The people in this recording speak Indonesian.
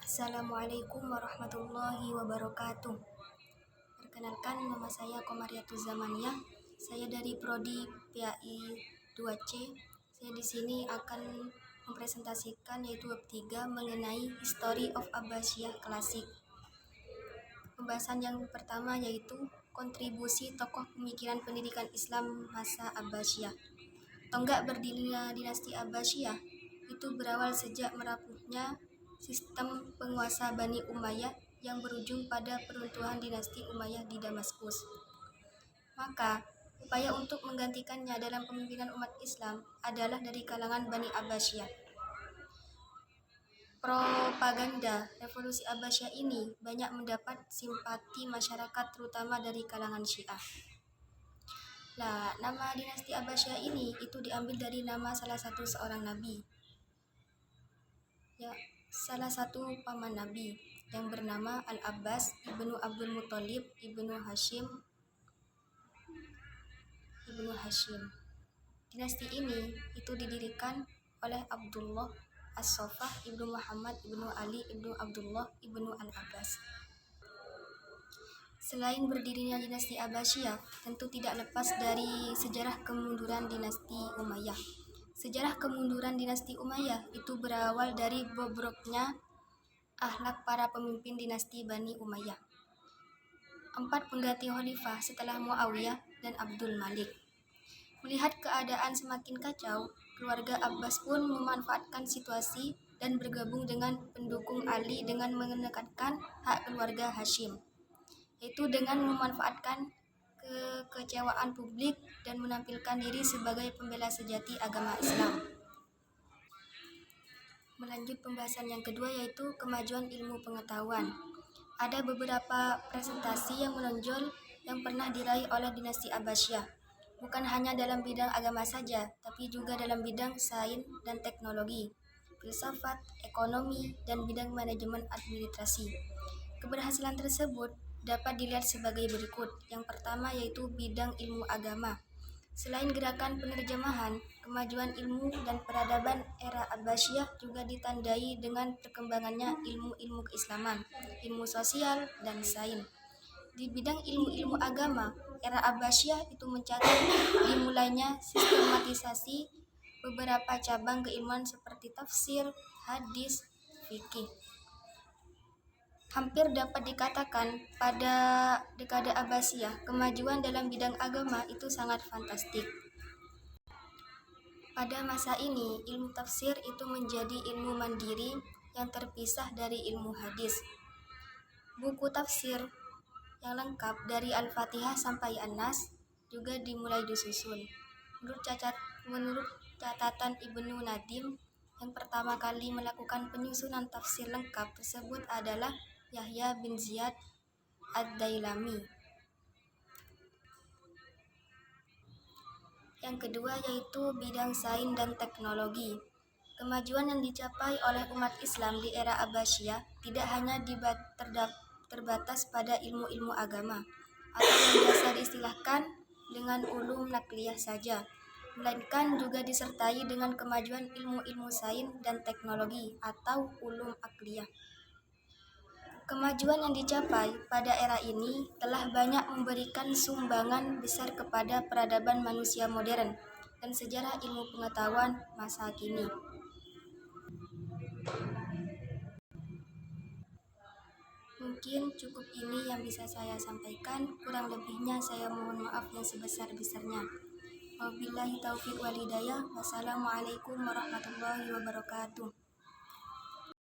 Assalamualaikum warahmatullahi wabarakatuh. Perkenalkan, nama saya Komariatul Zamaniah. Saya dari Prodi PAI 2C. Saya di sini akan mempresentasikan yaitu bab 3 mengenai History of Abbasiyah Klasik. Pembahasan yang pertama yaitu kontribusi tokoh pemikiran pendidikan Islam masa Abbasiyah. Tonggak berdirinya dinasti Abbasiyah itu berawal sejak merapuhnya sistem penguasa Bani Umayyah yang berujung pada peruntuhan dinasti Umayyah di Damaskus. Maka, upaya untuk menggantikannya dalam pemimpinan umat Islam adalah dari kalangan Bani Abbasiyah. Propaganda revolusi Abbasiyah ini banyak mendapat simpati masyarakat terutama dari kalangan Syiah. Nama dinasti Abbasiyah ini itu diambil dari nama salah satu seorang nabi. Salah satu paman Nabi yang bernama Al-Abbas ibnu Abdul Muthalib ibnu Hashim. Dinasti ini itu didirikan oleh Abdullah As-Saffah ibnu Muhammad ibnu Ali ibnu Abdullah ibnu Al-Abbas. Selain berdirinya dinasti Abbasiyah, tentu tidak lepas dari sejarah kemunduran dinasti Umayyah. Sejarah kemunduran dinasti Umayyah itu berawal dari bobroknya akhlak para pemimpin dinasti Bani Umayyah. 4 pengganti khalifah setelah Muawiyah dan Abdul Malik. Melihat keadaan semakin kacau, keluarga Abbas pun memanfaatkan situasi dan bergabung dengan pendukung Ali dengan menekankan hak keluarga Hashim, yaitu dengan memanfaatkan kekecewaan publik dan menampilkan diri sebagai pembela sejati agama Islam. Melanjut pembahasan yang kedua yaitu kemajuan ilmu pengetahuan. Ada beberapa presentasi yang menonjol yang pernah diraih oleh dinasti Abbasiyah, bukan hanya dalam bidang agama saja, tapi juga dalam bidang sains dan teknologi, filsafat, ekonomi, dan bidang manajemen administrasi. Keberhasilan tersebut dapat dilihat sebagai berikut. Yang pertama yaitu bidang ilmu agama. Selain gerakan penerjemahan, kemajuan ilmu dan peradaban era Abbasiyah juga ditandai dengan perkembangannya ilmu-ilmu keislaman, ilmu sosial, dan sains. Di bidang ilmu-ilmu agama, era Abbasiyah itu mencatat dimulainya sistematisasi beberapa cabang keilmuan seperti tafsir, hadis, fikih. Hampir dapat dikatakan pada dekade Abbasiyah, kemajuan dalam bidang agama itu sangat fantastik. Pada masa ini, ilmu tafsir itu menjadi ilmu mandiri yang terpisah dari ilmu hadis. Buku tafsir yang lengkap dari Al-Fatihah sampai An-Nas juga dimulai disusun. Menurut catatan Ibnu Nadim, yang pertama kali melakukan penyusunan tafsir lengkap tersebut adalah Yahya bin Ziyad Ad-Dailami. Yang kedua yaitu bidang sains dan teknologi. Kemajuan yang dicapai oleh umat Islam di era Abbasiyah tidak hanya terbatas pada ilmu-ilmu agama atau yang biasa diistilahkan dengan ulum nakliyah saja, melainkan juga disertai dengan kemajuan ilmu-ilmu sains dan teknologi atau ulum akliyah. Kemajuan yang dicapai pada era ini telah banyak memberikan sumbangan besar kepada peradaban manusia modern dan sejarah ilmu pengetahuan masa kini. Mungkin cukup ini yang bisa saya sampaikan, kurang lebihnya saya mohon maaf yang sebesar-besarnya. Wabillahi taufiq wal hidayah. Wassalamualaikum warahmatullahi wabarakatuh.